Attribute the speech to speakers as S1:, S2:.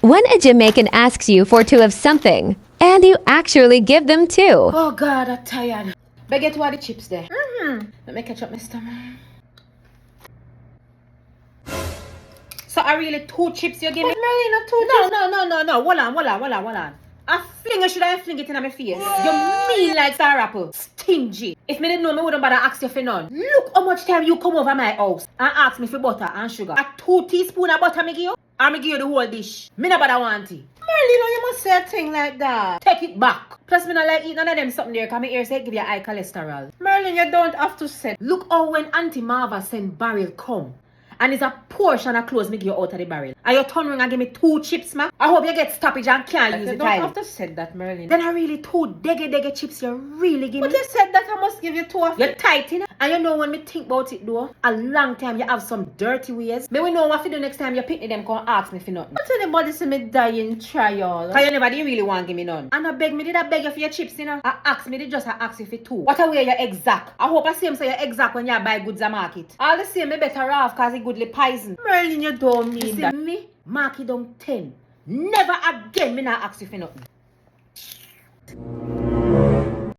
S1: When a Jamaican asks you for two of something, and you actually give them two.
S2: Oh God, I'm tired. But get what the chips there. Let me catch up my stomach. So I really two chips you give me? Really not two chips? No. Hold on. I fling it, should I fling it in my face? You mean like star apple? Stingy. If me didn't know, me wouldn't bother ask you for none. Look how much time you come over my house and ask me for butter and sugar. A 2 teaspoons of butter me give you? Or me give you the whole dish? Me no bother want it. Marlene, you must say a thing like that. Take it back. Plus, me not like eat none of them something there because my ears say give you high cholesterol. Merlin, you don't have to say. Look how when Auntie Marva send barrel come. And it's a portion of clothes me give you out of the barrel. And you turn around and give me 2 chips, ma. I hope you get stoppage and can't use it. You don't have to say that, Merlin. Then I really 2 dege chips you really give me. But you said that I must give you 2 of. You're tight, you know? And you know when me think about it though, a long time you have some dirty ways. Me we know what to do next time you pick them come ask me for nothing. But anybody say me dying trial. Cause you never did really want to give me none. And I beg me, did I beg you for your chips, you know? I ask me, did just I ask you for 2. What a way you exact. I hope I see him say you exact when you buy goods at market. All the same, me better off cause it goodly poison. Merlin, you don't mean that. Me, mark it down 10. Never again me not ask you for nothing.